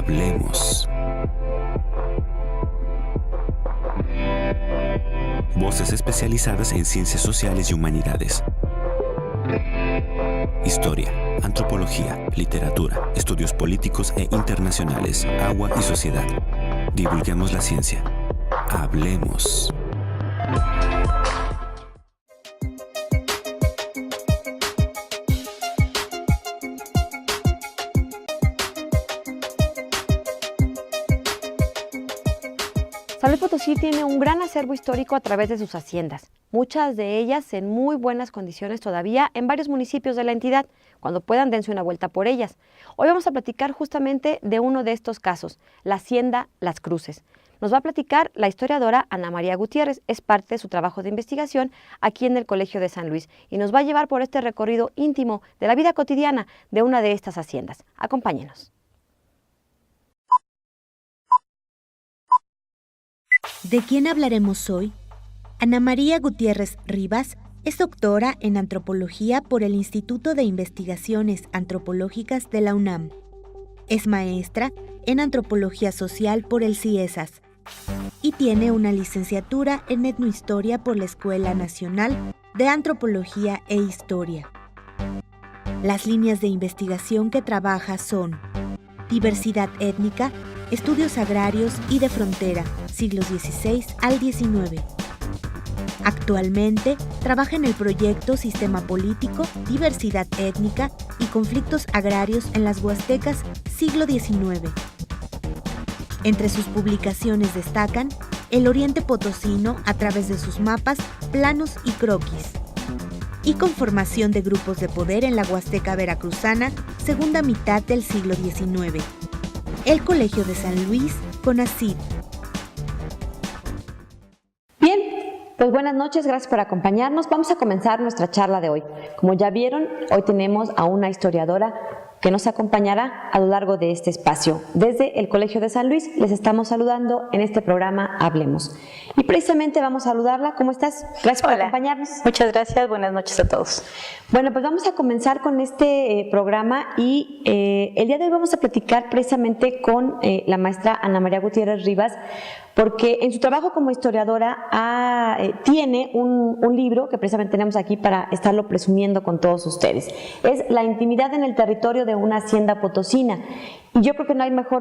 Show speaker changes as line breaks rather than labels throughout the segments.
Hablemos. Voces especializadas en ciencias sociales y humanidades. Historia, antropología, literatura, estudios políticos e internacionales, agua y sociedad. Divulguemos la ciencia. Hablemos.
San Luis Potosí tiene un gran acervo histórico a través de sus haciendas, muchas de ellas en muy buenas condiciones todavía en varios municipios de la entidad. Cuando puedan, dense una vuelta por ellas. Hoy vamos a platicar justamente de uno de estos casos, la hacienda Las Cruces. Nos va a platicar la historiadora Ana María Gutiérrez, es parte de su trabajo de investigación aquí en el Colegio de San Luis y nos va a llevar por este recorrido íntimo de la vida cotidiana de una de estas haciendas. Acompáñenos.
¿De quién hablaremos hoy? Ana María Gutiérrez Rivas es doctora en antropología por el Instituto de Investigaciones Antropológicas de la UNAM. Es maestra en antropología social por el CIESAS y tiene una licenciatura en etnohistoria por la Escuela Nacional de Antropología e Historia. Las líneas de investigación que trabaja son diversidad étnica, estudios agrarios y de frontera, siglos XVI al XIX. Actualmente trabaja en el proyecto Sistema Político, Diversidad Étnica y Conflictos Agrarios en las Huastecas, siglo XIX. Entre sus publicaciones destacan El Oriente Potosino a través de sus mapas, planos y croquis, y Conformación de grupos de poder en la Huasteca Veracruzana, segunda mitad del siglo XIX. El Colegio de San Luis, CONACYT.
Bien, pues buenas noches, gracias por acompañarnos. Vamos a comenzar nuestra charla de hoy. Como ya vieron, hoy tenemos a una historiadora que nos acompañará a lo largo de este espacio. Desde el Colegio de San Luis les estamos saludando en este programa Hablemos. Y precisamente vamos a saludarla. ¿Cómo estás? Gracias por acompañarnos.
Muchas gracias, buenas noches a todos.
Bueno, pues vamos a comenzar con este programa y el día de hoy vamos a platicar precisamente con la maestra Ana María Gutiérrez Rivas, porque en su trabajo como historiadora tiene un libro que precisamente tenemos aquí para estarlo presumiendo con todos ustedes. Es La intimidad en el territorio de una hacienda potosina. Y yo creo que no hay mejor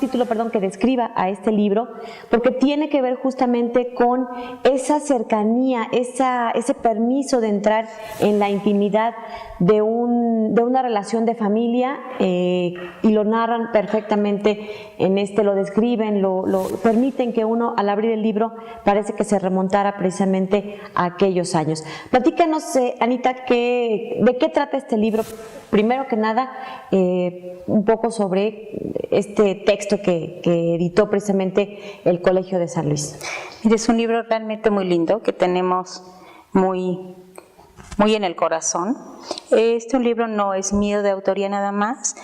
título que describa a este libro, porque tiene que ver justamente con esa cercanía, ese permiso de entrar en la intimidad de una relación de familia, y lo narran perfectamente lo describen, lo permiten que uno al abrir el libro parece que se remontara precisamente a aquellos años. Platícanos, Anita, ¿de qué trata este libro? Primero que nada, un poco sobre este texto que editó precisamente el Colegio de San Luis.
Es un libro realmente muy lindo que tenemos muy en el corazón. Un libro no es mío de autoría nada más,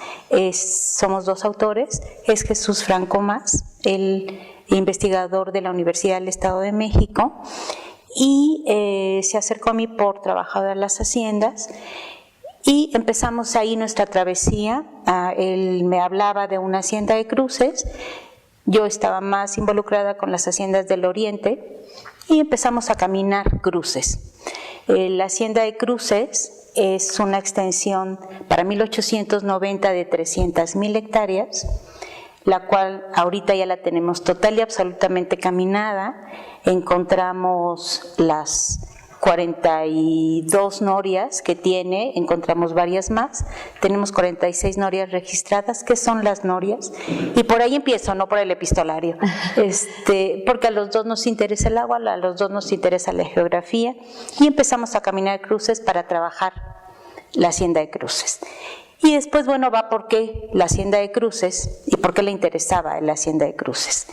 somos dos autores, es Jesús Franco Mas, el investigador de la Universidad del Estado de México, y se acercó a mí por trabajar en las haciendas. Y empezamos ahí nuestra travesía. Él me hablaba de una hacienda de Cruces, yo estaba más involucrada con las haciendas del Oriente y empezamos a caminar Cruces. La hacienda de Cruces es una extensión para 1890 de 300,000 hectáreas, la cual ahorita ya la tenemos total y absolutamente caminada. Encontramos las 42 norias que tiene, encontramos varias más, tenemos 46 norias registradas. ¿Qué son las norias? Y por ahí empiezo, no por el epistolario, porque a los dos nos interesa el agua, a los dos nos interesa la geografía, y empezamos a caminar Cruces para trabajar la hacienda de Cruces. Y después, va por qué la hacienda de Cruces y por qué le interesaba la hacienda de Cruces.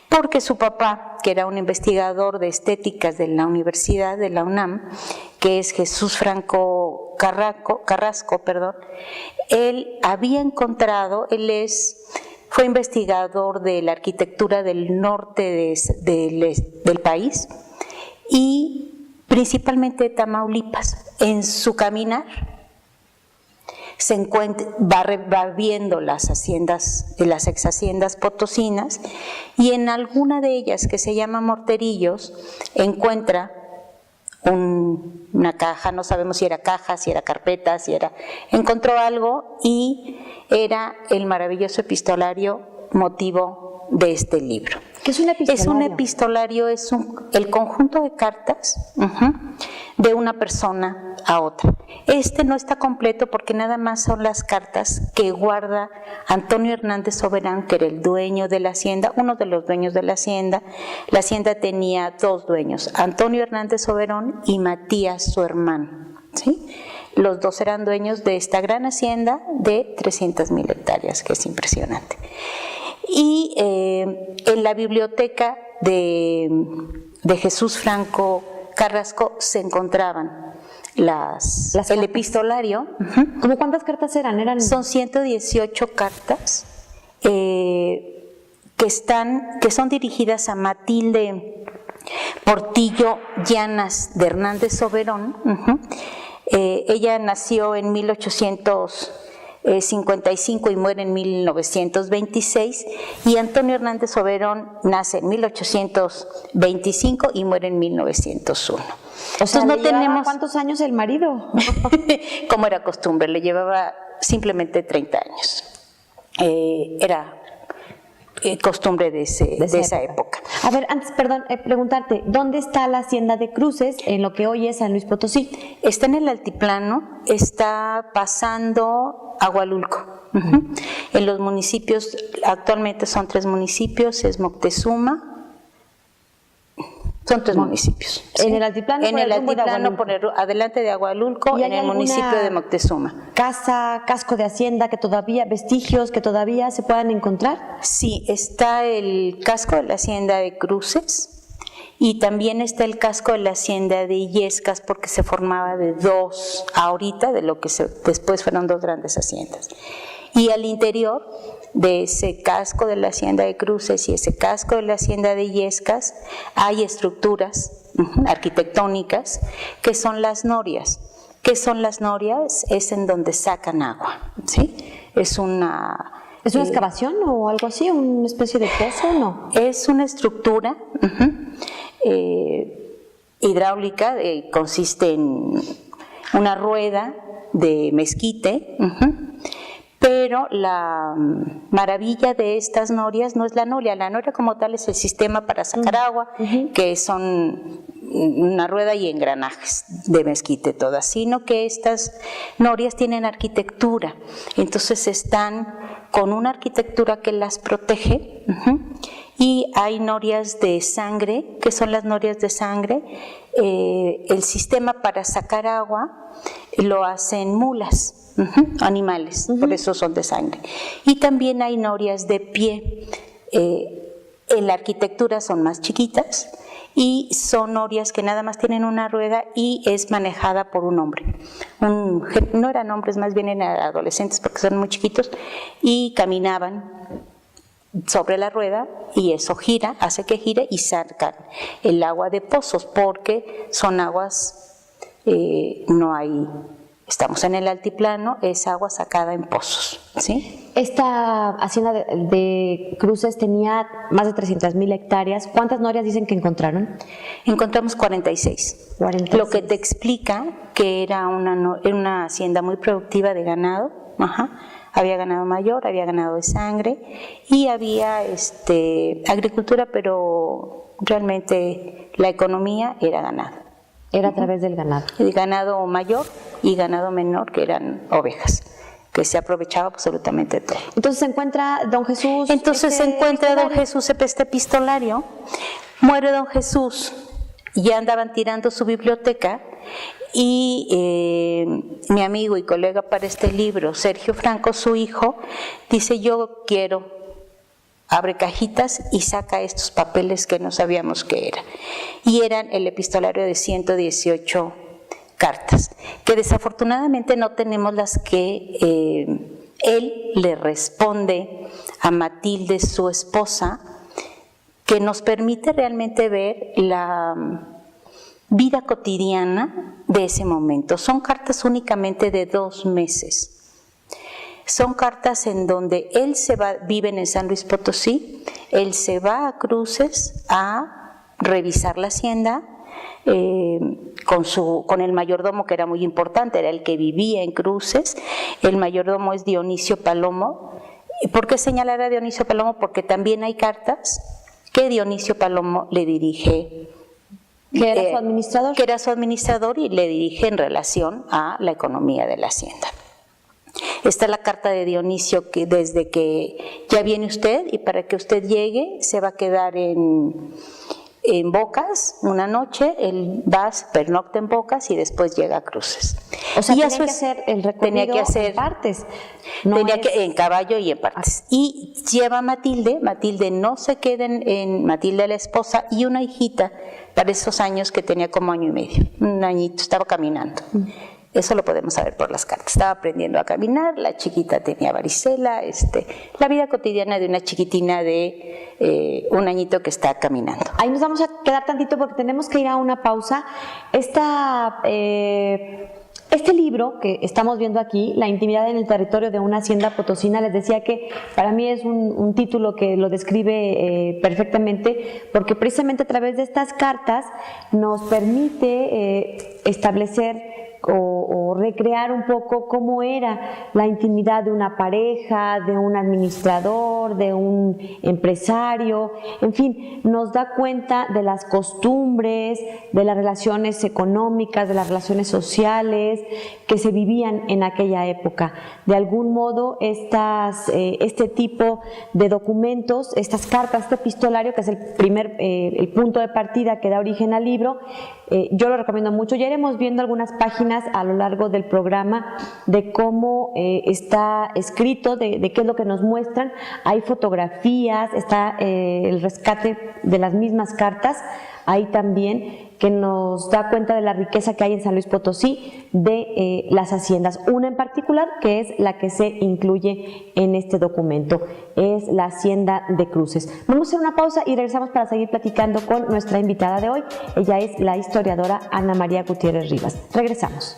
Porque su papá, que era un investigador de estéticas de la Universidad de la UNAM, que es Jesús Franco Carrasco, él había encontrado, fue investigador de la arquitectura del norte del país y principalmente de Tamaulipas. En su caminar va viendo las ex haciendas potosinas, y en alguna de ellas, que se llama Morterillos, encuentra una caja, no sabemos si era caja, si era carpeta, encontró algo, y era el maravilloso epistolario motivo de este libro.
¿Qué es un epistolario?
Es un epistolario, el conjunto de cartas de una persona a otra. Este no está completo porque nada más son las cartas que guarda Antonio Hernández Soberón, que era el dueño de la hacienda, uno de los dueños de la hacienda. La hacienda tenía dos dueños, Antonio Hernández Soberón y Matías, su hermano, ¿sí? Los dos eran dueños de esta gran hacienda de 300,000 hectáreas, que es impresionante. Y en la biblioteca de Jesús Franco Carrasco se encontraban el epistolario.
¿Cómo cuántas cartas eran?
Son 118 cartas que son dirigidas a Matilde Portillo Llanas de Hernández Soberón. Ella nació en 1855 y muere en 1926, y Antonio Hernández Soberón nace en 1825 y muere en 1901.
O sea, no tenemos ¿cuántos años el marido?
Como era costumbre, le llevaba simplemente 30 años. Era costumbre de esa época.
A ver, antes, perdón, preguntarte, ¿dónde está la hacienda de Cruces en lo que hoy es San Luis Potosí?
Está en el altiplano, está pasando Agualulco. En los municipios, actualmente son 3 municipios, es Moctezuma. Son 3 municipios.
¿Sí? En el altiplano,
adelante de Agualulco, en el municipio de Moctezuma.
¿Casa, casco de hacienda vestigios que todavía se puedan encontrar?
Sí, está el casco de la hacienda de Cruces, y también está el casco de la hacienda de Illescas, porque se formaba de 2 ahorita, de lo que después fueron 2 grandes haciendas. Y al interior de ese casco de la hacienda de Cruces y ese casco de la hacienda de Illescas hay estructuras arquitectónicas que son las norias. ¿Qué son las norias? Es en donde sacan agua, ¿sí? ¿Es una
excavación o algo así? ¿Una especie de pozo o no?
Es una estructura hidráulica, consiste en una rueda de mezquite, pero la maravilla de estas norias no es la noria como tal es el sistema para sacar agua, que son una rueda y engranajes de mezquite todas, sino que estas norias tienen arquitectura, entonces están con una arquitectura que las protege, y hay norias de sangre, que son las norias de sangre. El sistema para sacar agua lo hacen mulas, animales, por eso son de sangre. Y también hay norias de pie. En la arquitectura son más chiquitas y son norias que nada más tienen una rueda y es manejada por un hombre. No eran hombres, más bien eran adolescentes porque son muy chiquitos y caminaban sobre la rueda, y eso hace que gire y sacan el agua de pozos, porque son aguas, estamos en el altiplano, es agua sacada en pozos, ¿sí?
Esta hacienda de Cruces tenía más de 300,000 hectáreas. ¿Cuántas norias dicen que encontraron?
Encontramos 46. Lo que te explica que era una hacienda muy productiva de ganado. Había ganado mayor, había ganado de sangre y había agricultura, pero realmente la economía era ganado.
Era a través del ganado.
El ganado mayor y ganado menor, que eran ovejas, que se aprovechaba absolutamente todo.
Entonces se encuentra don Jesús.
Don Jesús este epistolario. Muere don Jesús, ya andaban tirando su biblioteca. Y mi amigo y colega para este libro, Sergio Franco, su hijo, dice: yo quiero, abre cajitas y saca estos papeles que no sabíamos qué era. Y eran el epistolario de 118 cartas, que desafortunadamente no tenemos las que él le responde a Matilde, su esposa, que nos permite realmente ver la vida cotidiana de ese momento. Son cartas únicamente de 2 meses, Son cartas en donde él vive en San Luis Potosí, él se va a Cruces a revisar la hacienda, con el mayordomo, que era muy importante, era el que vivía en Cruces. El mayordomo es Dionisio Palomo. ¿Por qué señalar a Dionisio Palomo? Porque también hay cartas que Dionisio Palomo le dirige,
que era su administrador.
Que era su administrador y le dirige en relación a la economía de la hacienda. Está la carta de Dionisio, que desde que ya viene usted y para que usted llegue se va a quedar en Bocas una noche, él va, pernocta en Bocas y después llega a Cruces.
O sea, tenía que hacer el recorrido en partes.
En caballo y en partes. Y lleva a Matilde no se queda Matilde la esposa y una hijita para esos años que tenía como año y medio, un añito, estaba caminando. Eso lo podemos saber por las cartas. Estaba aprendiendo a caminar, la chiquita tenía varicela, la vida cotidiana de una chiquitina de un añito que está caminando.
Ahí nos vamos a quedar tantito porque tenemos que ir a una pausa. Este libro que estamos viendo aquí, La intimidad en el territorio de una hacienda potosina, les decía que para mí es un título que lo describe perfectamente, porque precisamente a través de estas cartas nos permite establecer o recrear un poco cómo era la intimidad de una pareja, de un administrador, de un empresario, en fin, nos da cuenta de las costumbres, de las relaciones económicas, de las relaciones sociales que se vivían en aquella época. De algún modo, este tipo de documentos, estas cartas, este epistolario, que es el punto de partida que da origen al libro, yo lo recomiendo mucho. Ya iremos viendo algunas páginas a lo largo del programa de cómo está escrito, de qué es lo que nos muestran. Hay fotografías, está el rescate de las mismas cartas, ahí también, que nos da cuenta de la riqueza que hay en San Luis Potosí de las haciendas. Una en particular, que es la que se incluye en este documento, es la hacienda de Cruces. Vamos a hacer una pausa y regresamos para seguir platicando con nuestra invitada de hoy. Ella es la historiadora Ana María Gutiérrez Rivas. Regresamos.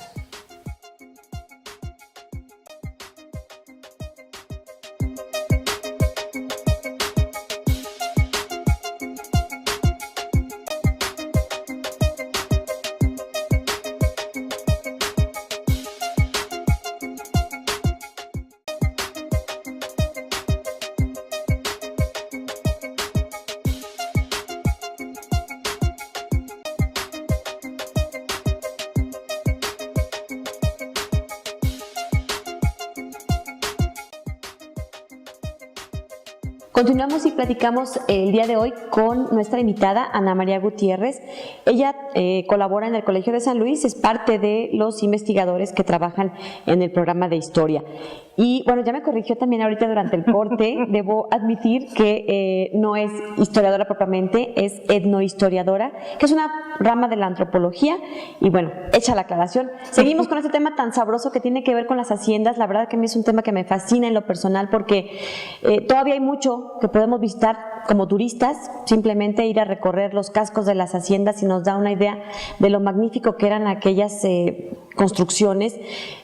Continuamos y platicamos el día de hoy con nuestra invitada Ana María Gutiérrez. Ella colabora en el Colegio de San Luis, es parte de los investigadores que trabajan en el programa de historia. Y bueno, ya me corrigió también ahorita durante el corte, debo admitir que no es historiadora propiamente, es etnohistoriadora, que es una rama de la antropología. Y bueno, hecha la aclaración, seguimos con este tema tan sabroso que tiene que ver con las haciendas. La verdad que a mí es un tema que me fascina en lo personal porque todavía hay mucho que podemos visitar como turistas, simplemente ir a recorrer los cascos de las haciendas y nos da una idea de lo magnífico que eran aquellas construcciones.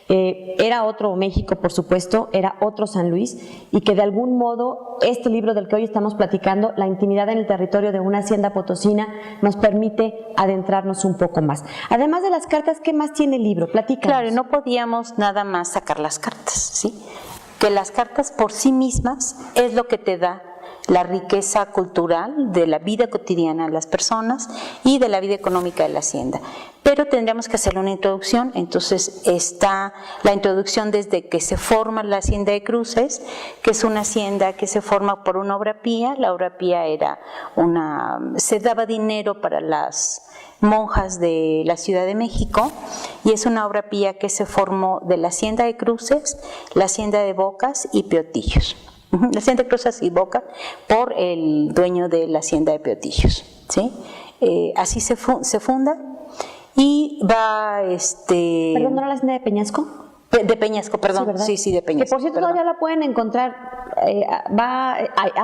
Era otro México, por supuesto, era otro San Luis, y que de algún modo este libro del que hoy estamos platicando, La intimidad en el territorio de una hacienda potosina, nos permite adentrarnos un poco más. Además de las cartas, ¿qué más tiene el libro? Platícanos.
Claro, no podíamos nada más sacar las cartas, ¿sí? Que las cartas por sí mismas es lo que te da la riqueza cultural de la vida cotidiana de las personas y de la vida económica de la hacienda. Pero tendríamos que hacerle una introducción, entonces está la introducción desde que se forma la hacienda de Cruces, que es una hacienda que se forma por una obra pía. La obra pía era se daba dinero para las monjas de la Ciudad de México, y es una obra pía que se formó de la hacienda de Cruces, la hacienda de Bocas y Peotillos. La hacienda de Cruces y Bocas por el dueño de la hacienda de Peotillos, ¿sí? Así se funda y va
¿Perdón, no era la hacienda de Peñasco?
De Peñasco, perdón. Sí, de Peñasco.
Que por cierto todavía la pueden encontrar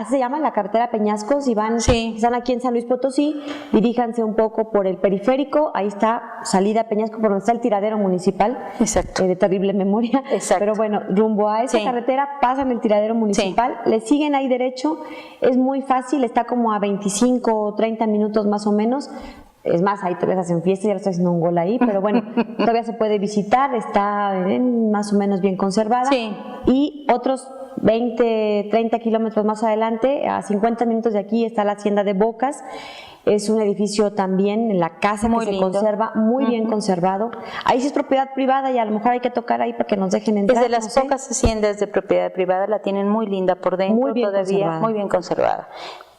se llama la carretera Peñasco. Si están aquí en San Luis Potosí, diríjanse un poco por el periférico, ahí está salida Peñasco, por donde está el tiradero municipal.
Exacto.
De terrible memoria.
Exacto.
Pero bueno, rumbo a esa carretera pasan el tiradero municipal, le siguen ahí derecho, es muy fácil, está como a 25 o 30 minutos más o menos. Es más, ahí todavía se hacen fiestas, ya lo estoy haciendo un gol ahí, pero bueno, todavía se puede visitar, está más o menos bien conservada.
Sí.
Y otros 20, 30 kilómetros más adelante, a 50 minutos de aquí, está la hacienda de Bocas. Es un edificio también, la casa
muy
que se
lindo.
Conserva, muy bien conservado. Ahí sí es propiedad privada y a lo mejor hay que tocar ahí para que nos dejen entrar.
Es de las pocas haciendas de propiedad privada, la tienen muy linda por dentro,
muy bien
todavía
conservada.
Muy bien conservada.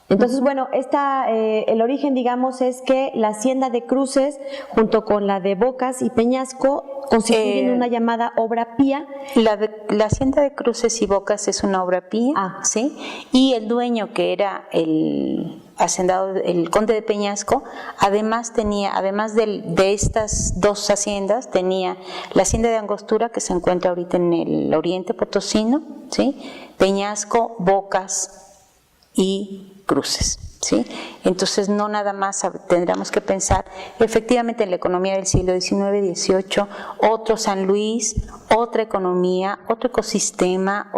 Entonces, bueno, el origen, digamos, es que la hacienda de Cruces, junto con la de Bocas y Peñasco, constituyen una llamada obra pía.
La hacienda de Cruces y Bocas es una obra pía, ¿sí? Y el dueño, que era el hacendado, el conde de Peñasco, además de estas dos haciendas, tenía la hacienda de Angostura, que se encuentra ahorita en el oriente potosino, ¿sí? Peñasco, Bocas y Cruces, ¿sí? Entonces no nada más tendríamos que pensar efectivamente en la economía del siglo XIX, XVIII, otro San Luis, otra economía, otro ecosistema,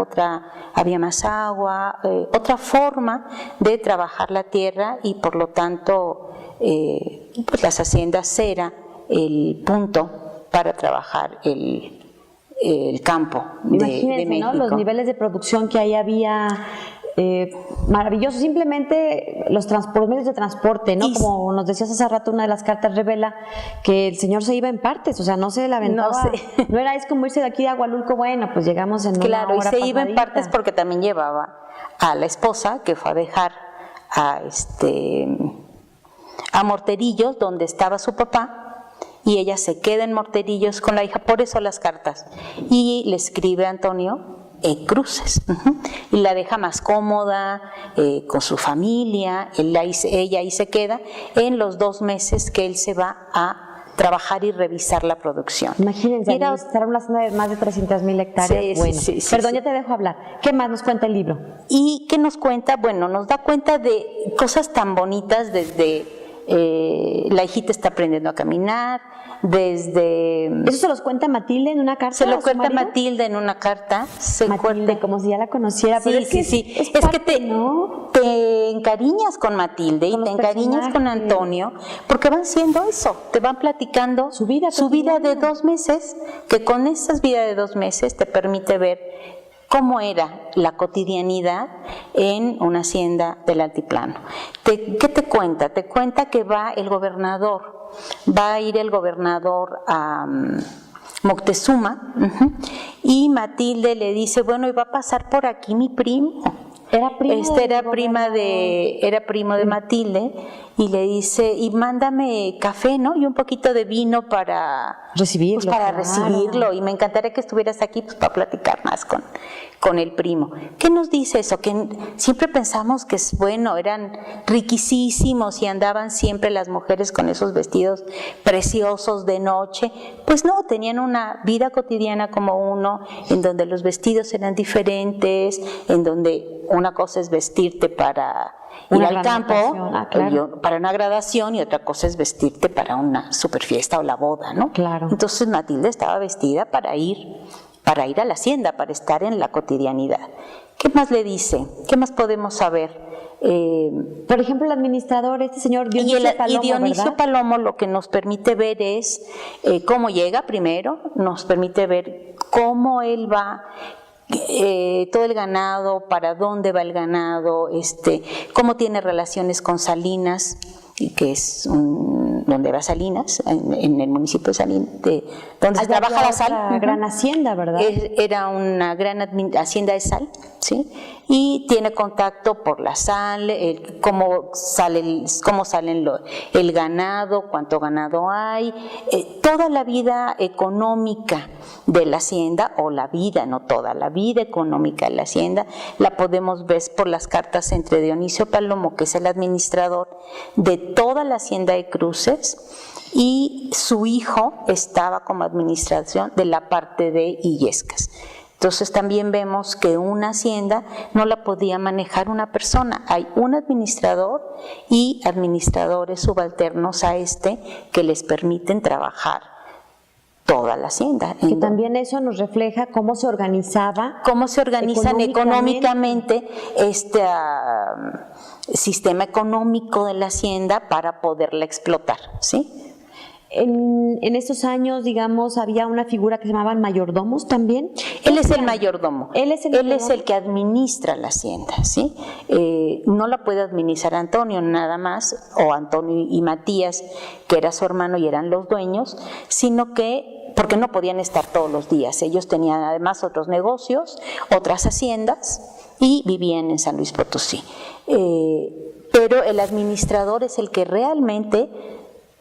había más agua, otra forma de trabajar la tierra y por lo tanto pues las haciendas era el punto para trabajar el campo de México.
¿No? Los niveles de producción que ahí había. Maravilloso, simplemente los medios de transporte, ¿no? Como nos decías hace rato, una de las cartas revela que el señor se iba en partes, o sea, no se la aventaba, no era, es como irse de aquí de Agualulco, bueno, pues llegamos en una hora
Claro, y se
pasadita.
iba en partes porque también llevaba a la esposa, que fue a dejar a Morterillos, donde estaba su papá, y ella se queda en Morterillos con la hija, por eso las cartas, y le escribe a Antonio Cruces, y la deja más cómoda con su familia. Ella ahí se queda en los 2 meses que él se va a trabajar y revisar la producción.
Imagínense, administrar una zona de más de 300,000 hectáreas. Perdón, ya te dejo hablar. ¿Qué más nos cuenta el libro?
¿Y qué nos cuenta? Bueno, nos da cuenta de cosas tan bonitas desde la hijita está aprendiendo a caminar, desde...
¿Eso se los cuenta Matilde en una carta?
Se lo cuenta Matilde en una carta.
Matilde, como si ya la conociera.
Sí,
pero
sí. Es que te encariñas con Matilde y te encariñas con Antonio, porque van siendo eso, te van platicando su vida de 2 meses, que con esas vidas de 2 meses te permite ver cómo era la cotidianidad en una hacienda del altiplano. ¿Qué te cuenta? Te cuenta que va a ir el gobernador a Moctezuma, y Matilde le dice, bueno, y va a pasar por aquí mi primo. Era primo de Matilde, y le dice, y mándame café, ¿no? Y un poquito de vino para recibirlo, y me encantaría que estuvieras aquí pues, para platicar más con el primo. ¿Qué nos dice eso? Que siempre pensamos que eran riquísimos y andaban siempre las mujeres con esos vestidos preciosos de noche. Pues no, tenían una vida cotidiana como uno, en donde los vestidos eran diferentes, en donde una cosa es vestirte para ir al campo, para una graduación, y otra cosa es vestirte para una superfiesta o la boda, ¿no? Claro. Entonces Matilde estaba vestida para ir a la hacienda, para estar en la cotidianidad. ¿Qué más le dice? ¿Qué más podemos saber?
Por ejemplo, el administrador, este señor Dionisio Palomo,
y Dionisio
¿verdad?
Palomo lo que nos permite ver es cómo llega primero, nos permite ver cómo él va, todo el ganado, para dónde va el ganado, cómo tiene relaciones con Salinas, que es donde va Salinas, en el municipio de Salinas, donde se trabaja la sal.
Una gran hacienda, ¿verdad?
Era una gran hacienda de sal, ¿sí? Y tiene contacto por la sal, cómo sale el ganado, cuánto ganado hay, toda la vida económica de la hacienda, o la vida, no toda, la vida económica de la hacienda, la podemos ver por las cartas entre Dionisio Palomo, que es el administrador de toda la hacienda de Cruces, y su hijo estaba como administración de la parte de Illescas. Entonces también vemos que una hacienda no la podía manejar una persona. Hay un administrador y administradores subalternos a que les permiten trabajar toda la hacienda.
Que también eso nos refleja cómo se organizan
económicamente este sistema económico de la hacienda para poderla explotar, ¿sí?
En estos años, digamos, había una figura que se llamaban mayordomos también.
Él es el mayordomo.
Él es
el que administra la hacienda, ¿sí? No la puede administrar Antonio nada más, o Antonio y Matías, que era su hermano y eran los dueños, sino que porque no podían estar todos los días. Ellos tenían además otros negocios, otras haciendas y vivían en San Luis Potosí. Pero el administrador es el que realmente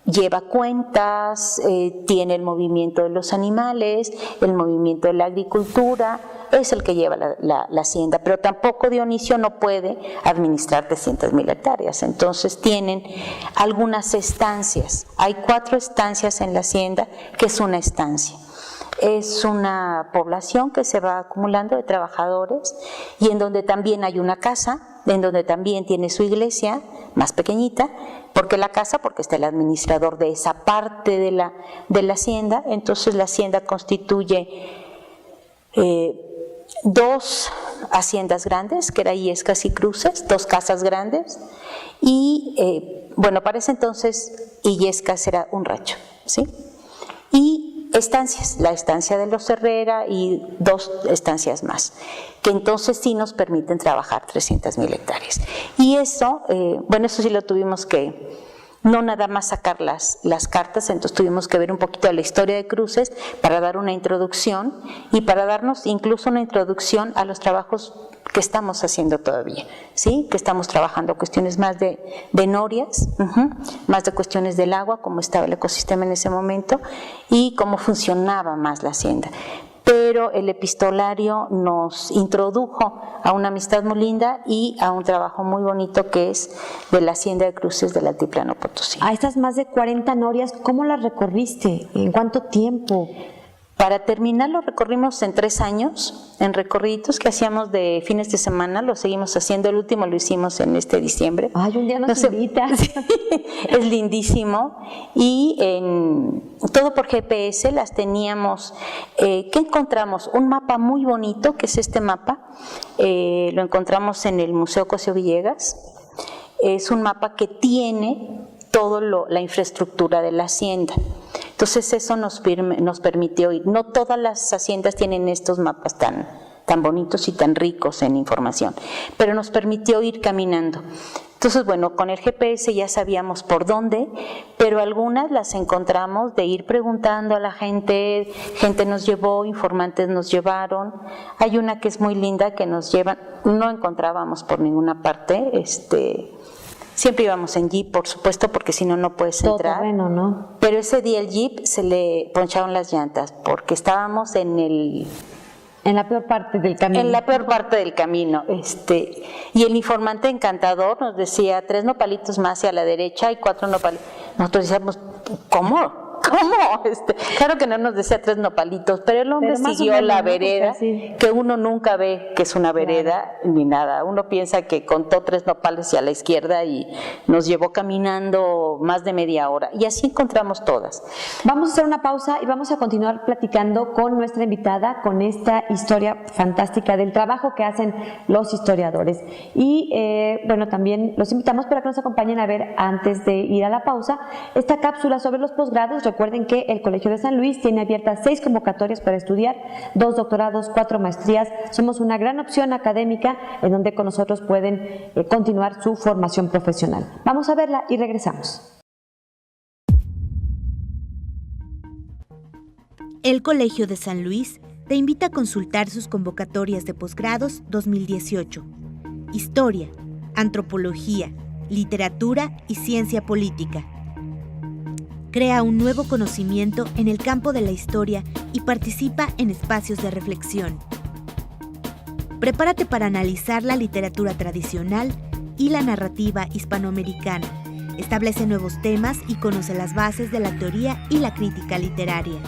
lleva cuentas, tiene el movimiento de los animales, el movimiento de la agricultura, es el que lleva la hacienda, pero tampoco Dionisio no puede administrar 300,000 hectáreas, entonces tienen algunas estancias, hay 4 estancias en la hacienda, que es una estancia. Es una población que se va acumulando de trabajadores y en donde también hay una casa, en donde también tiene su iglesia, más pequeñita. Porque está el administrador de esa parte de la hacienda, entonces la hacienda constituye 2 haciendas grandes, que era Illescas y Cruces, 2 casas grandes, y para ese entonces Illescas era un rancho, ¿sí? Y estancias, la estancia de los Herrera y 2 estancias más, que entonces sí nos permiten trabajar 300,000 hectáreas. Y eso, eso sí lo tuvimos que, no nada más sacar las cartas, entonces tuvimos que ver un poquito de la historia de Cruces para dar una introducción y para darnos incluso una introducción a los trabajos que estamos haciendo todavía, ¿sí? Que estamos trabajando cuestiones más de norias, más de cuestiones del agua, cómo estaba el ecosistema en ese momento y cómo funcionaba más la hacienda. Pero el epistolario nos introdujo a una amistad muy linda y a un trabajo muy bonito que es de la hacienda de Cruces del Altiplano Potosí.
A estas más de 40 norias, ¿cómo las recorriste? ¿En cuánto tiempo?
Para terminar lo recorrimos en 3 años, en recorridos que hacíamos de fines de semana, lo seguimos haciendo, el último lo hicimos en diciembre.
Ay, un día nos invitas.
Sí, es lindísimo y todo por GPS las teníamos. ¿Qué encontramos? Un mapa muy bonito, que es este mapa, lo encontramos en el Museo Cosío Villegas, es un mapa que tiene toda la infraestructura de la hacienda. Entonces eso nos permitió ir. No todas las haciendas tienen estos mapas tan bonitos y tan ricos en información, pero nos permitió ir caminando. Entonces, con el GPS ya sabíamos por dónde, pero algunas las encontramos de ir preguntando a la gente nos llevó, informantes nos llevaron. Hay una que es muy linda que nos llevan, no encontrábamos por ninguna parte, siempre íbamos en jeep, por supuesto, porque si no, no puedes entrar.
Terreno, ¿no?
Pero ese día el jeep se le poncharon las llantas, porque estábamos en
la peor parte del camino.
En la peor parte del camino. Y el informante encantador nos decía 3 nopalitos más hacia la derecha y 4 nopalitos. Nosotros decíamos, ¿cómo? Claro que no nos decía 3 nopalitos, pero el hombre siguió la vereda, que uno nunca ve que es una vereda, ni nada. Uno piensa que contó 3 nopales hacia la izquierda y nos llevó caminando más de media hora. Y así encontramos todas.
Vamos a hacer una pausa y vamos a continuar platicando con nuestra invitada, con esta historia fantástica del trabajo que hacen los historiadores. Y también los invitamos para que nos acompañen a ver, antes de ir a la pausa, esta cápsula sobre los posgrados. Recuerden que el Colegio de San Luis tiene abiertas 6 convocatorias para estudiar, 2 doctorados, 4 maestrías. Somos una gran opción académica en donde con nosotros pueden continuar su formación profesional. Vamos a verla y regresamos.
El Colegio de San Luis te invita a consultar sus convocatorias de posgrados 2018. Historia, Antropología, Literatura y Ciencia Política. Crea un nuevo conocimiento en el campo de la historia y participa en espacios de reflexión. Prepárate para analizar la literatura tradicional y la narrativa hispanoamericana. Establece nuevos temas y conoce las bases de la teoría y la crítica literaria.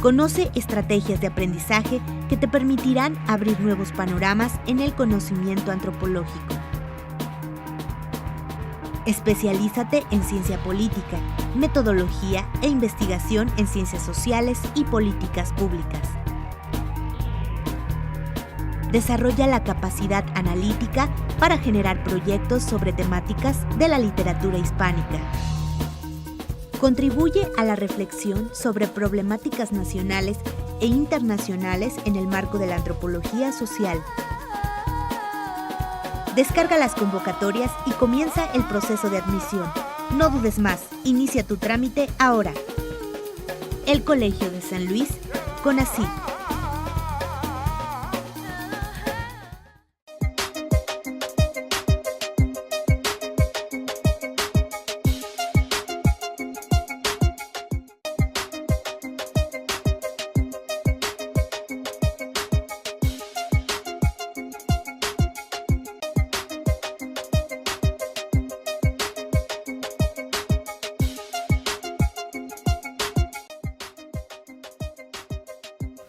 Conoce estrategias de aprendizaje que te permitirán abrir nuevos panoramas en el conocimiento antropológico. Especialízate en ciencia política, metodología e investigación en ciencias sociales y políticas públicas. Desarrolla la capacidad analítica para generar proyectos sobre temáticas de la literatura hispánica. Contribuye a la reflexión sobre problemáticas nacionales e internacionales en el marco de la antropología social. Descarga las convocatorias y comienza el proceso de admisión. No dudes más, inicia tu trámite ahora. El Colegio de San Luis, CONACYT.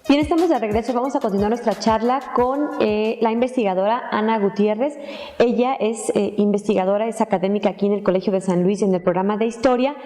Bien, estamos de regreso. Vamos a continuar nuestra charla con la investigadora Ana Gutiérrez. Ella es investigadora, es académica aquí en el Colegio de San Luis en el programa de Historia.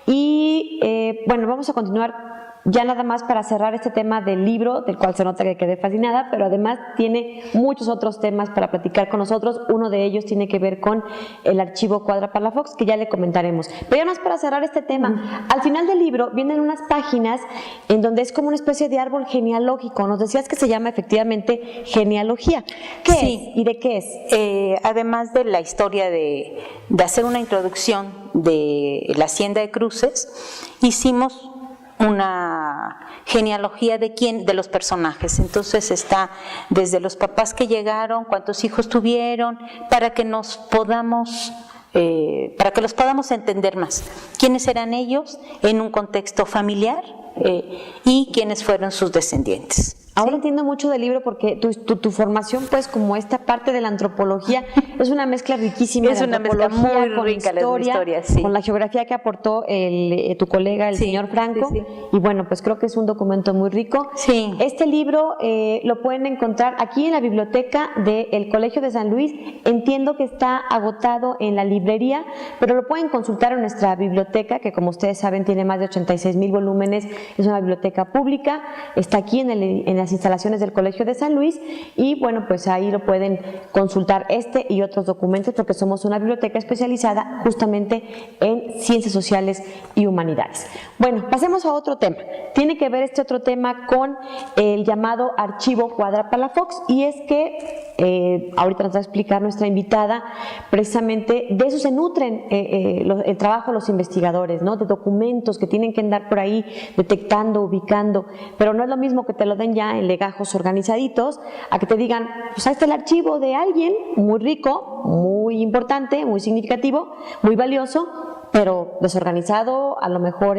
Y bueno, vamos a continuar ya nada más para cerrar este tema del libro, del cual se nota que quedé fascinada, pero además tiene muchos otros temas para platicar con nosotros. Uno de ellos tiene que ver con el archivo Cuadra Palafox, que ya le comentaremos. Pero ya más para cerrar este tema, al final del libro vienen unas páginas en donde es como una especie de árbol genealógico. Nos decías que se llama efectivamente genealogía. ¿Qué es y de qué es?
Además de la historia de hacer una introducción de la Hacienda de Cruces, hicimos una genealogía de los personajes. Entonces está desde los papás que llegaron, cuántos hijos tuvieron, para que los podamos entender más. ¿Quiénes eran ellos en un contexto familiar y quiénes fueron sus descendientes?
Ahora entiendo mucho del libro porque tu formación, pues, como esta parte de la antropología, es una mezcla riquísima.
Es una mezcla muy rica de la historia, sí.
Con la geografía que aportó tu colega, el señor Franco. Sí. Y bueno, pues creo que es un documento muy rico.
Sí.
Este libro lo pueden encontrar aquí en la biblioteca del Colegio de San Luis. Entiendo que está agotado en la librería, pero lo pueden consultar en nuestra biblioteca, que como ustedes saben tiene más de 86,000 volúmenes. Es una biblioteca pública. Está aquí en las instalaciones del Colegio de San Luis y bueno, pues ahí lo pueden consultar este y otros documentos porque somos una biblioteca especializada justamente en ciencias sociales y humanidades. Bueno, pasemos a otro tema. Tiene que ver este otro tema con el llamado archivo Cuadra Palafox y es que ahorita nos va a explicar nuestra invitada, precisamente de eso se nutren el trabajo de los investigadores, ¿no? De documentos que tienen que andar por ahí detectando, ubicando, pero no es lo mismo que te lo den ya en legajos organizaditos, a que te digan, pues ahí está el archivo de alguien muy rico, muy importante, muy significativo, muy valioso, pero desorganizado, a lo mejor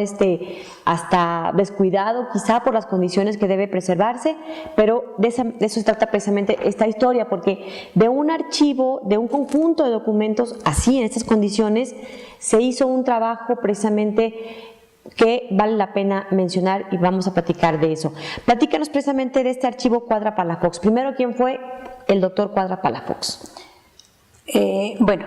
hasta descuidado quizá por las condiciones que debe preservarse, pero de eso se trata precisamente esta historia, porque de un archivo, de un conjunto de documentos así, en estas condiciones, se hizo un trabajo precisamente que vale la pena mencionar y vamos a platicar de eso. Platícanos precisamente de este archivo Cuadra Palafox. Primero, ¿quién fue el doctor Cuadra Palafox?
Bueno,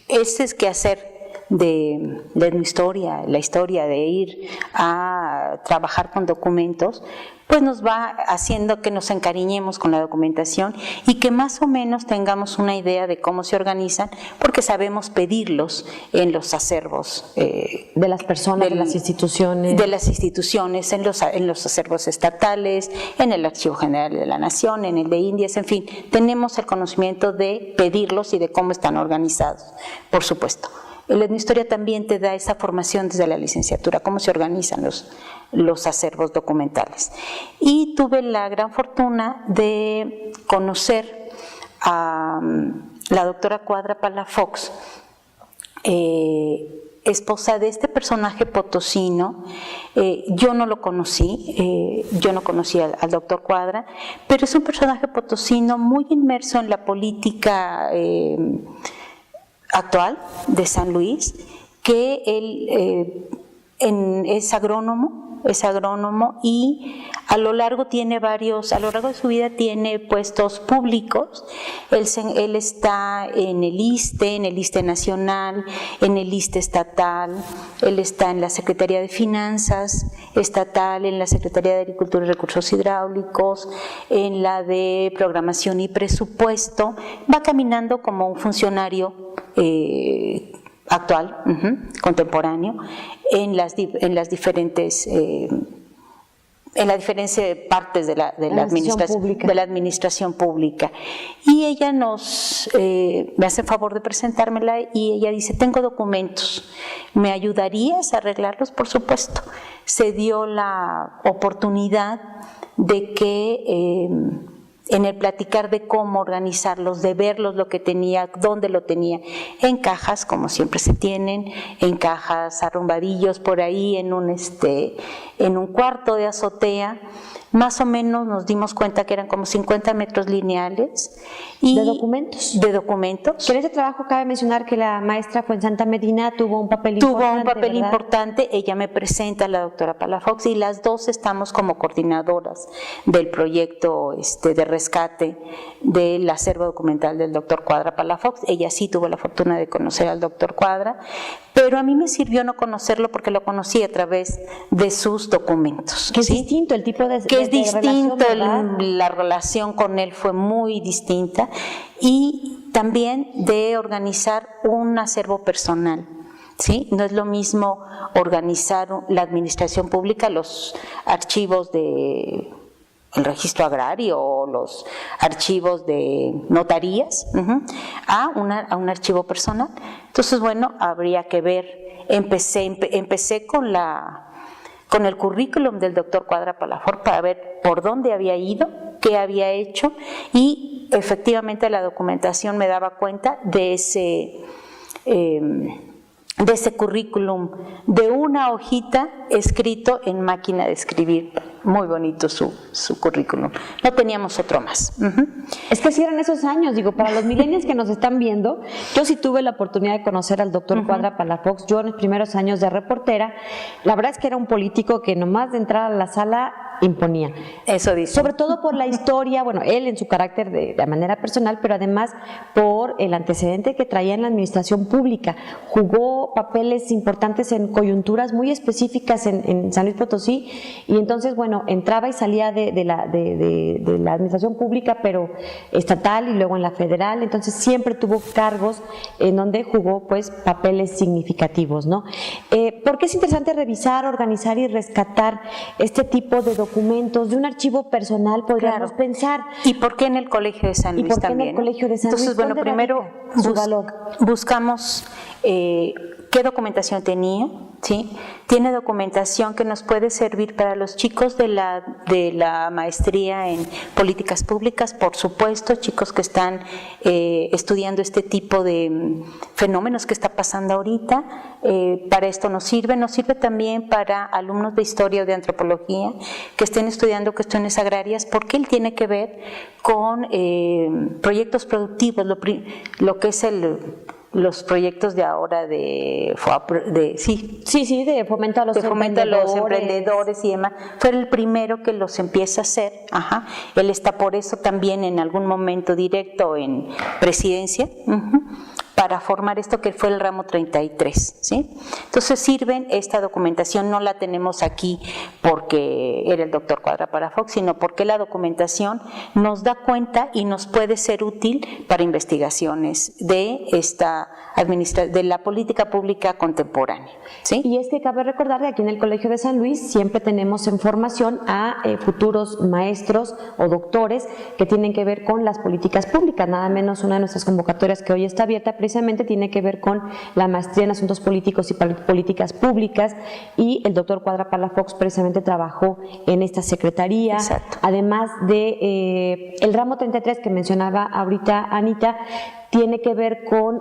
ese es que hacer de la historia de ir a trabajar con documentos, pues nos va haciendo que nos encariñemos con la documentación y que más o menos tengamos una idea de cómo se organizan, porque sabemos pedirlos en los acervos
de las personas, de las instituciones.
De las instituciones, en los acervos estatales, en el Archivo General de la Nación, en el de Indias, en fin, tenemos el conocimiento de pedirlos y de cómo están organizados, por supuesto. La etnohistoria también te da esa formación desde la licenciatura, cómo se organizan los acervos documentales. Y tuve la gran fortuna de conocer a la doctora Cuadra Palafox, esposa de este personaje potosino. Yo no lo conocí, yo no conocía al doctor Cuadra, pero es un personaje potosino muy inmerso en la política actual de San Luis, que él es agrónomo, y a lo largo de su vida tiene puestos públicos. Él está en el ISSSTE nacional, en el ISSSTE estatal, él está en la Secretaría de Finanzas estatal, en la Secretaría de Agricultura y Recursos Hidráulicos, en la de Programación y Presupuesto. Va caminando como un funcionario actual, contemporáneo, en las diferentes partes de la administración pública. Y ella me hace favor de presentármela y ella dice: tengo documentos, ¿me ayudarías a arreglarlos? Por supuesto. Se dio la oportunidad de que en el platicar de cómo organizarlos, de verlos, lo que tenía, dónde lo tenía, en cajas, como siempre se tienen, en cajas arrumbadillos por ahí, en un cuarto de azotea. Más o menos nos dimos cuenta que eran como 50 metros lineales.
¿De documentos?
De documentos.
Que en ese trabajo cabe mencionar que la maestra Fuensanta Medina tuvo un papel importante.
Ella me presenta a la doctora Palafox y las dos estamos como coordinadoras del proyecto de rescate del acervo documental del doctor Cuadra Palafox. Ella sí tuvo la fortuna de conocer al doctor Cuadra, pero a mí me sirvió no conocerlo porque lo conocí a través de sus documentos.
Que es distinto el tipo de
que es distinto,
la
relación con él fue muy distinta, y también de organizar un acervo personal. ¿Sí? No es lo mismo organizar la administración pública, los archivos de el registro agrario o los archivos de notarías, a un archivo personal. Entonces, bueno, habría que ver. Empecé con el currículum del doctor Cuadra Palafox para ver por dónde había ido, qué había hecho, y efectivamente la documentación me daba cuenta de ese currículum, de una hojita escrito en máquina de escribir. Muy bonito su currículum. No teníamos otro más.
Es que sí eran esos años, digo, para los millennials que nos están viendo, yo sí tuve la oportunidad de conocer al doctor Cuadra Palafox. Yo en los primeros años de reportera, la verdad es que era un político que nomás de entrar a la sala imponía.
Eso dice.
Sobre todo por la historia, bueno, él en su carácter de manera personal, pero además por el antecedente que traía en la administración pública. Jugó papeles importantes en coyunturas muy específicas en San Luis Potosí, y entonces, bueno, entraba y salía de la administración pública, pero estatal y luego en la federal. Entonces siempre tuvo cargos en donde jugó pues papeles significativos, ¿no? ¿Por qué es interesante revisar, organizar y rescatar este tipo de documentos de un archivo personal? Podríamos pensar.
¿Y por qué en el Colegio de San Luis también?
En el Colegio de San Luis.
Entonces, bueno, primero buscamos qué documentación tenía, ¿sí? Tiene documentación que nos puede servir para los chicos de la maestría en políticas públicas, por supuesto, chicos que están estudiando este tipo de fenómenos que está pasando ahorita. Para esto nos sirve también para alumnos de historia o de antropología que estén estudiando cuestiones agrarias, porque él tiene que ver con proyectos productivos, lo que es los proyectos de ahora de
fomento a
los emprendedores y demás. Fue el primero que los empieza a hacer. Él está por eso también en algún momento directo en presidencia, para formar esto que fue el ramo 33, ¿sí? Entonces sirven, esta documentación no la tenemos aquí porque era el doctor Cuadra Palafox, sino porque la documentación nos da cuenta y nos puede ser útil para investigaciones de la política pública contemporánea, ¿sí?
Y es que cabe recordar que aquí en el Colegio de San Luis siempre tenemos en formación a futuros maestros o doctores que tienen que ver con las políticas públicas. Nada menos una de nuestras convocatorias que hoy está abierta precisamente tiene que ver con la maestría en asuntos políticos y políticas públicas, y el doctor Cuadra Palafox precisamente trabajó en esta secretaría.
Exacto.
Además de el ramo 33 que mencionaba ahorita Anita, tiene que ver con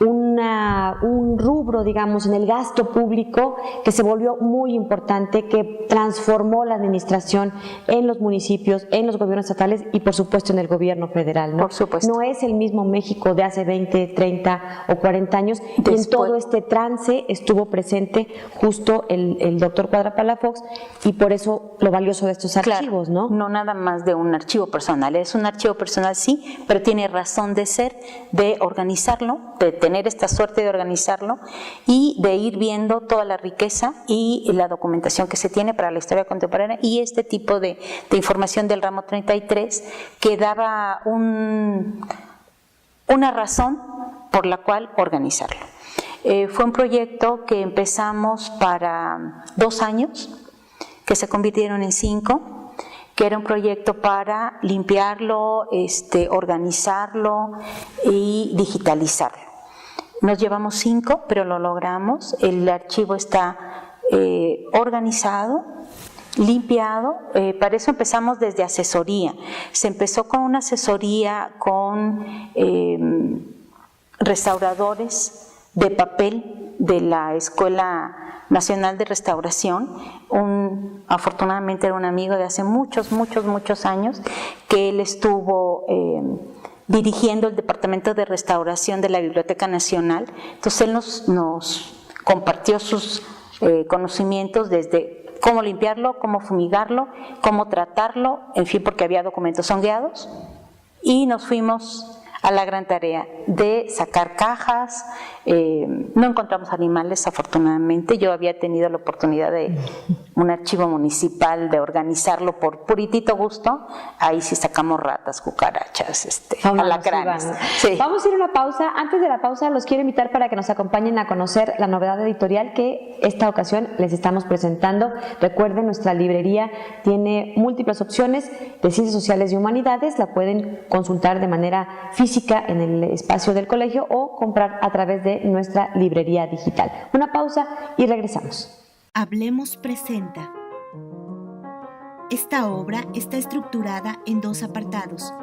un rubro, digamos, en el gasto público que se volvió muy importante, que transformó la administración en los municipios, en los gobiernos estatales y por supuesto en el gobierno federal, ¿no?
Por supuesto.
No es el mismo México de hace 20, 30 o 40 años. Y en todo este trance estuvo presente justo el doctor Cuadra Palafox, y por eso lo valioso de estos archivos,
claro,
¿no?
No nada más de un archivo personal, es un archivo personal sí, pero tiene razón de ser, de organizarlo, de tener esta suerte de organizarlo y de ir viendo toda la riqueza y la documentación que se tiene para la historia contemporánea y este tipo de información del ramo 33 que daba una razón por la cual organizarlo. Fue un proyecto que empezamos para 2 años, que se convirtieron en 5, que era un proyecto para limpiarlo, organizarlo y digitalizarlo. Nos llevamos 5, pero lo logramos. El archivo está organizado, limpiado. Para eso empezamos desde asesoría. Se empezó con una asesoría con restauradores de papel de la Escuela Nacional de Restauración. Afortunadamente era un amigo de hace muchos años, que él estuvo dirigiendo el Departamento de Restauración de la Biblioteca Nacional. Entonces él nos compartió sus conocimientos desde cómo limpiarlo, cómo fumigarlo, cómo tratarlo, en fin, porque había documentos sondeados, y nos fuimos a la gran tarea de sacar cajas. No encontramos animales, afortunadamente. Yo había tenido la oportunidad de un archivo municipal, de organizarlo por puritito gusto. Ahí sí sacamos ratas, cucarachas, alacranes. Sí.
Vamos a ir a una pausa. Antes de la pausa los quiero invitar para que nos acompañen a conocer la novedad editorial que esta ocasión les estamos presentando. Recuerden, nuestra librería tiene múltiples opciones de ciencias sociales y humanidades. La pueden consultar de manera física en el espacio del colegio o comprar a través de nuestra librería digital. Una pausa y regresamos.
Hablemos presenta. Esta obra está estructurada en 2 apartados.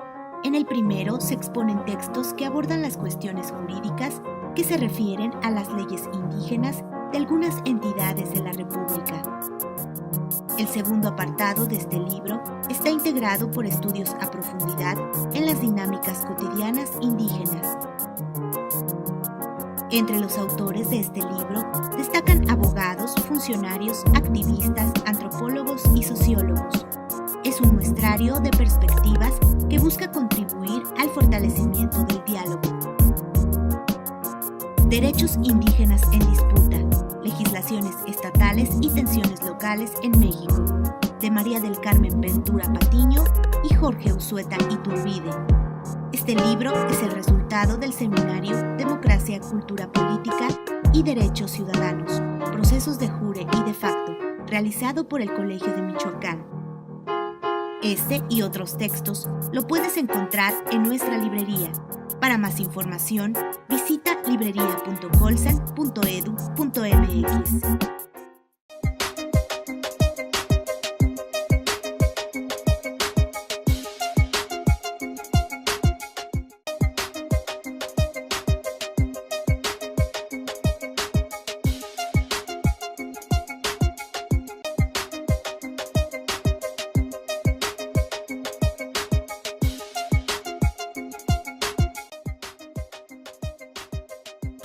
En el primero se exponen textos que abordan las cuestiones jurídicas que se refieren a las leyes indígenas de algunas entidades de la República. El segundo apartado de este libro está integrado por estudios a profundidad en las dinámicas cotidianas indígenas. Entre los autores de este libro destacan abogados, funcionarios, activistas, antropólogos y sociólogos. Es un muestrario de perspectivas que busca contribuir al fortalecimiento del diálogo. Derechos indígenas en disputa, legislaciones estatales y tensiones locales en México, de María del Carmen Ventura Patiño y Jorge Unzueta Iturbide. Este libro es el resultado del seminario Democracia, Cultura Política y Derechos Ciudadanos, procesos de jure y de facto, realizado por el Colegio de Michoacán. Este y otros textos lo puedes encontrar en nuestra librería. Para más información, visita librería.colsan.edu.mx.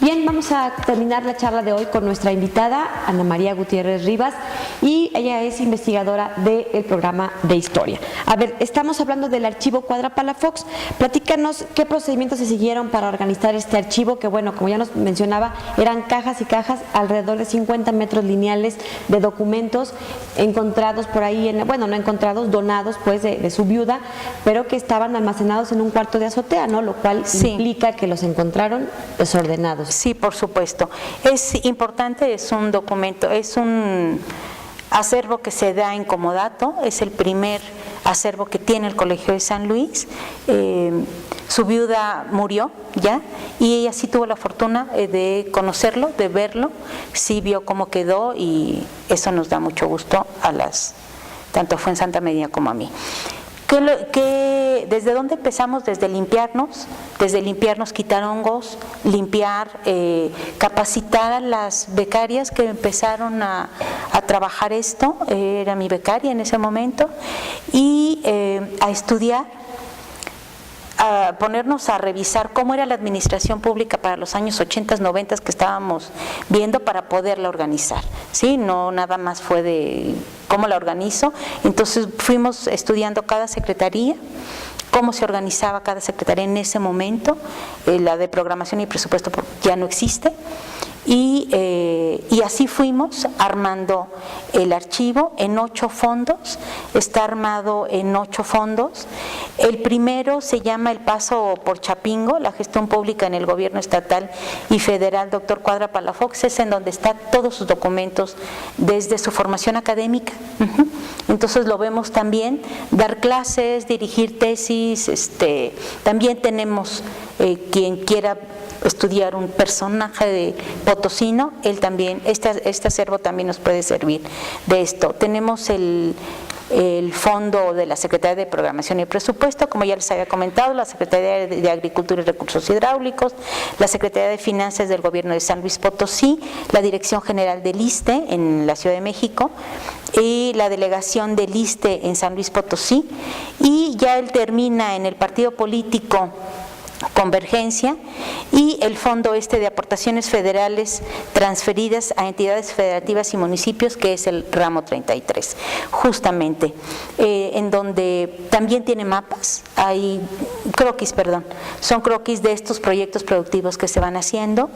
Bien, vamos a terminar la charla de hoy con nuestra invitada, Ana María Gutiérrez Rivas, y ella es investigadora del programa de historia. A ver, estamos hablando del archivo Cuadra Palafox. Platícanos qué procedimientos se siguieron para organizar este archivo, que bueno, como ya nos mencionaba, eran cajas y cajas, alrededor de 50 metros lineales de documentos encontrados por ahí, no encontrados, donados pues de su viuda, pero que estaban almacenados en un cuarto de azotea, ¿no? Lo cual implica que los encontraron desordenados.
Sí, por supuesto. Es importante, es un documento, es un acervo que se da en comodato, es el primer acervo que tiene el Colegio de San Luis. Su viuda murió ya y ella sí tuvo la fortuna de conocerlo, de verlo, sí vio cómo quedó y eso nos da mucho gusto tanto fue en Santa Medina como a mí. ¿Desde dónde empezamos? Desde limpiarnos quitar hongos, limpiar, capacitar a las becarias que empezaron a trabajar esto, era mi becaria en ese momento, y a estudiar, a ponernos a revisar cómo era la administración pública para los años 80, 90 que estábamos viendo para poderla organizar, ¿sí? No nada más fue de cómo la organizo, entonces fuimos estudiando cada secretaría, cómo se organizaba cada secretaría en ese momento, la de programación y presupuesto ya no existe, y así fuimos armando el archivo en 8 fondos, está armado en 8 fondos. El primero se llama El Paso por Chapingo, la gestión pública en el gobierno estatal y federal, doctor Cuadra Palafox, es en donde están todos sus documentos desde su formación académica. Entonces lo vemos también, dar clases, dirigir tesis, también tenemos quien quiera estudiar un personaje de potosino, él también, este acervo también nos puede servir de esto. Tenemos el fondo de la Secretaría de Programación y Presupuesto, como ya les había comentado, la Secretaría de Agricultura y Recursos Hidráulicos, la Secretaría de Finanzas del Gobierno de San Luis Potosí, la Dirección General del ISSSTE en la Ciudad de México y la Delegación del ISSSTE en San Luis Potosí, y ya él termina en el partido político Convergencia y el fondo de aportaciones federales transferidas a entidades federativas y municipios, que es el ramo 33, justamente, en donde también tiene mapas, hay son croquis de estos proyectos productivos que se van haciendo,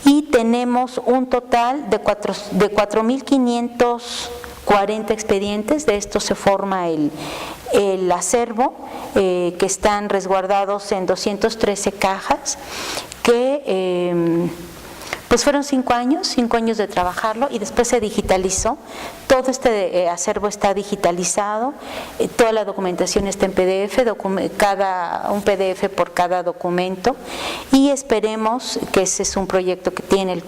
y tenemos un total de 4.540 expedientes. De esto se forma el acervo, que están resguardados en 213 cajas, que pues fueron 5 años de trabajarlo, y después se digitalizó. Todo este acervo está digitalizado, toda la documentación está en PDF, un PDF por cada documento, y esperemos que ese es un proyecto que tiene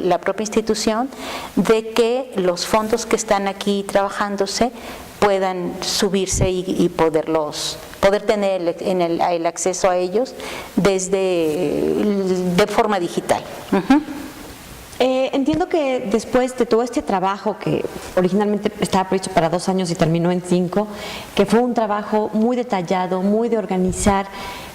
la propia institución, de que los fondos que están aquí trabajándose puedan subirse y poder tener el acceso a ellos de forma digital.
Entiendo que después de todo este trabajo, que originalmente estaba previsto para 2 años y terminó en 5, que fue un trabajo muy detallado, muy de organizar,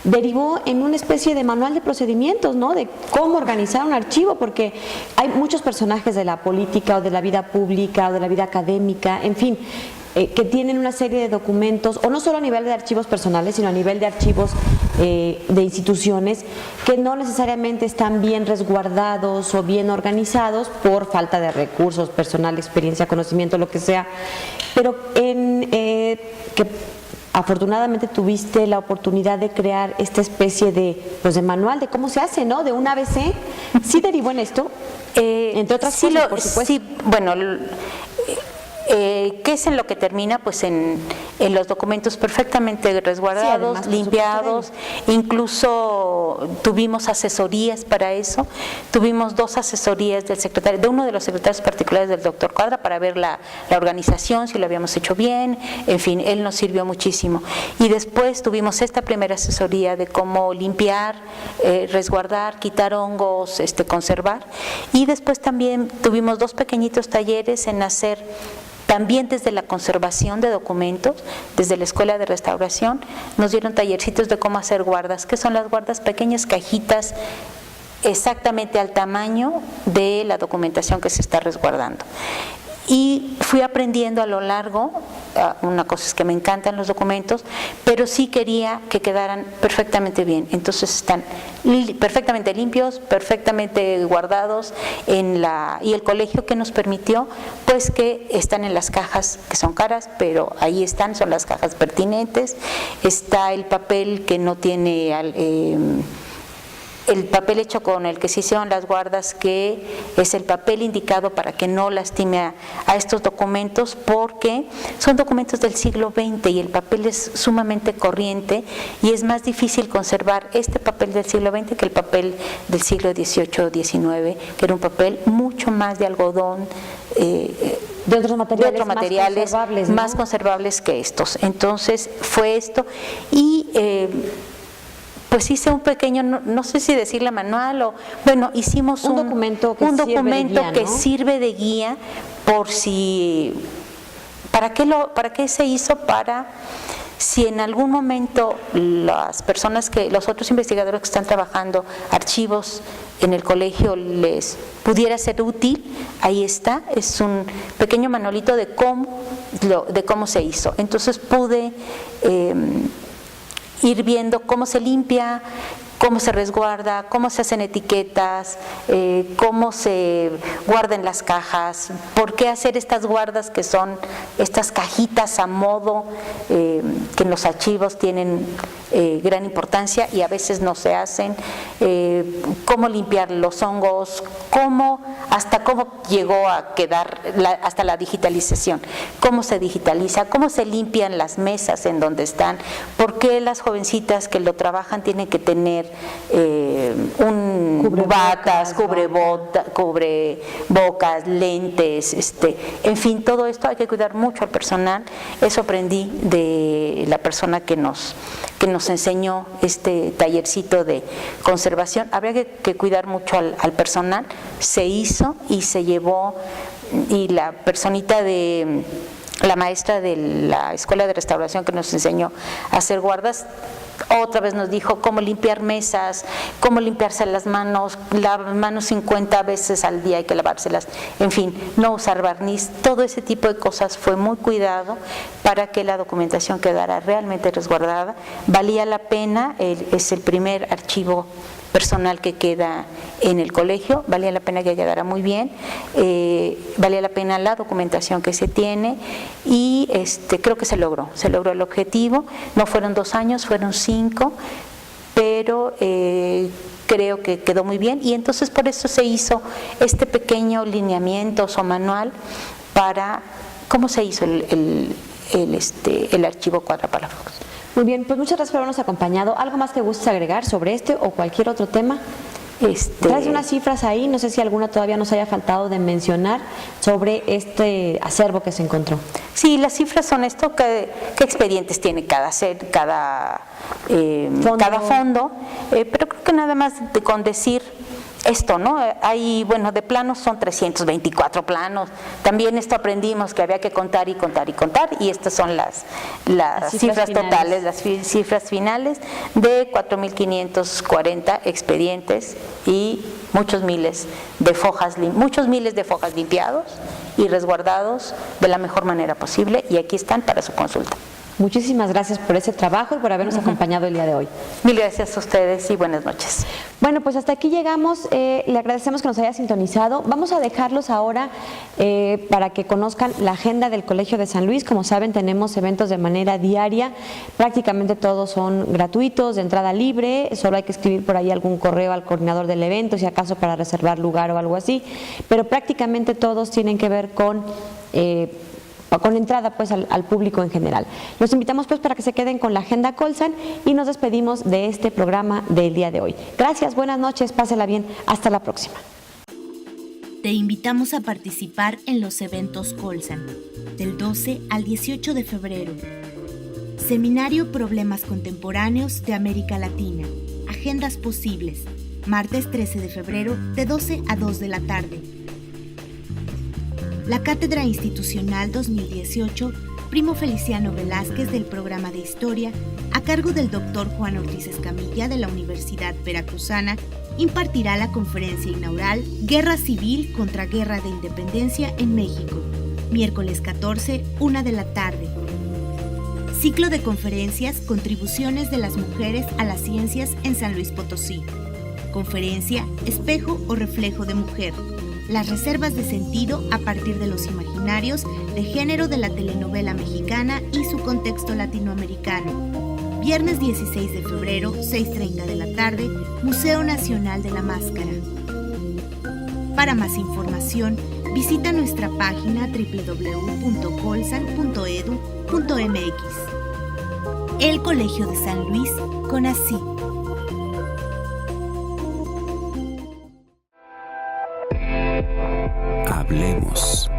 derivó en una especie de manual de procedimientos, ¿no? De cómo organizar un archivo, porque hay muchos personajes de la política o de la vida pública o de la vida académica, en fin, que tienen una serie de documentos, o no solo a nivel de archivos personales, sino a nivel de archivos de instituciones, que no necesariamente están bien resguardados o bien organizados por falta de recursos, personal, experiencia, conocimiento, lo que sea, pero que afortunadamente tuviste la oportunidad de crear esta especie de manual de cómo se hace, ¿no? De un ABC. ¿Sí derivó en esto? Entre otras cosas, por supuesto.
Sí, bueno, ¿qué es en lo que termina? Pues en los documentos perfectamente resguardados,
sí,
limpiados, incluso tuvimos asesorías para eso, tuvimos 2 asesorías de uno de los secretarios particulares del doctor Cuadra para ver la organización, si lo habíamos hecho bien, en fin, él nos sirvió muchísimo. Y después tuvimos esta primera asesoría de cómo limpiar, resguardar, quitar hongos, conservar, y después también tuvimos 2 pequeñitos talleres en hacer, también desde la conservación de documentos, desde la Escuela de Restauración, nos dieron tallercitos de cómo hacer guardas. ¿Qué son las guardas? Pequeñas cajitas exactamente al tamaño de la documentación que se está resguardando. Y fui aprendiendo a lo largo, una cosa es que me encantan los documentos, pero sí quería que quedaran perfectamente bien. Entonces están perfectamente limpios, perfectamente guardados y el colegio que nos permitió, pues que están en las cajas, que son caras, pero ahí están, son las cajas pertinentes. Está el papel que no tiene el papel hecho con el que se hicieron las guardas, que es el papel indicado para que no lastime a estos documentos, porque son documentos del siglo XX y el papel es sumamente corriente, y es más difícil conservar este papel del siglo XX que el papel del siglo XVIII o XIX, que era un papel mucho más de algodón,
de otros materiales,
más conservables que estos. Entonces fue esto y pues hice un pequeño, no sé si decirle manual o, bueno, hicimos
un documento que
sirve de guía por si, ¿para qué se hizo? Para si en algún momento los otros investigadores que están trabajando archivos en el colegio les pudiera ser útil, ahí está, es un pequeño manualito de cómo se hizo. Entonces pude ir viendo cómo se limpia, cómo se resguarda, cómo se hacen etiquetas, cómo se guardan las cajas, por qué hacer estas guardas que son estas cajitas a modo, que en los archivos tienen gran importancia y a veces no se hacen, cómo limpiar los hongos, hasta cómo llegó a quedar hasta la digitalización, cómo se digitaliza, cómo se limpian las mesas en donde están, por qué las jovencitas que lo trabajan tienen que tener batas, cubrebocas, lentes, en fin, todo esto hay que cuidar mucho al personal. Eso aprendí de la persona que nos enseñó este tallercito de conservación. Habría que cuidar mucho al personal. Se hizo y se llevó, y la personita de la maestra de la escuela de restauración que nos enseñó a hacer guardas, otra vez nos dijo cómo limpiar mesas, cómo limpiarse las manos 50 veces al día hay que lavárselas, en fin, no usar barniz, todo ese tipo de cosas fue muy cuidado para que la documentación quedara realmente resguardada. Valía la pena, es el primer archivo personal que queda en el colegio, valía la pena que quedara muy bien, valía la pena la documentación que se tiene y creo que se logró el objetivo. No fueron 2 años, fueron 5, pero creo que quedó muy bien y entonces por eso se hizo este pequeño lineamiento o manual para cómo se hizo el archivo Cuadra Palafox.
Muy bien, pues muchas gracias por habernos acompañado. ¿Algo más que gustes agregar sobre este o cualquier otro tema? Traes unas cifras ahí, no sé si alguna todavía nos haya faltado de mencionar sobre este acervo que se encontró.
Sí, las cifras son esto, qué expedientes tiene cada fondo, pero creo que nada más con decir esto, ¿no? Hay, bueno, de planos son 324 planos. También esto aprendimos que había que contar y contar y contar, y estas son las cifras totales, las cifras finales de 4.540 expedientes y muchos miles de fojas limpiados y resguardados de la mejor manera posible, y aquí están para su consulta.
Muchísimas gracias por ese trabajo y por habernos acompañado el día de hoy.
Mil gracias a ustedes y buenas noches.
Bueno, pues hasta aquí llegamos. Le agradecemos que nos haya sintonizado. Vamos a dejarlos ahora para que conozcan la agenda del Colegio de San Luis. Como saben, tenemos eventos de manera diaria. Prácticamente todos son gratuitos, de entrada libre. Solo hay que escribir por ahí algún correo al coordinador del evento, si acaso para reservar lugar o algo así. Pero prácticamente todos tienen que ver con entrada pues al público en general. Los invitamos pues para que se queden con la agenda Colsan y nos despedimos de este programa del día de hoy. Gracias, buenas noches, pásela bien, hasta la próxima.
Te invitamos a participar en los eventos Colsan del 12 al 18 de febrero. Seminario Problemas Contemporáneos de América Latina, Agendas Posibles, martes 13 de febrero de 12 a 2 de la tarde. La Cátedra Institucional 2018, Primo Feliciano Velázquez del Programa de Historia, a cargo del Dr. Juan Ortiz Escamilla de la Universidad Veracruzana, impartirá la conferencia inaugural Guerra Civil contra Guerra de Independencia en México, miércoles 14, 1 de la tarde. Ciclo de conferencias Contribuciones de las Mujeres a las Ciencias en San Luis Potosí. Conferencia Espejo o Reflejo de Mujer. Las reservas de sentido a partir de los imaginarios de género de la telenovela mexicana y su contexto latinoamericano. Viernes 16 de febrero, 6:30 de la tarde, Museo Nacional de la Máscara. Para más información, visita nuestra página www.colsan.edu.mx. El Colegio de San Luis, CONACYT.
Hablemos.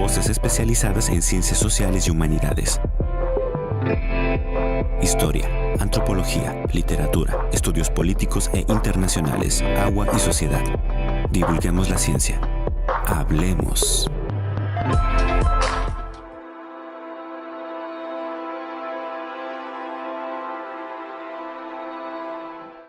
Voces especializadas en ciencias sociales y humanidades. Historia, antropología, literatura, estudios políticos e internacionales, agua y sociedad. Divulguemos la ciencia. Hablemos.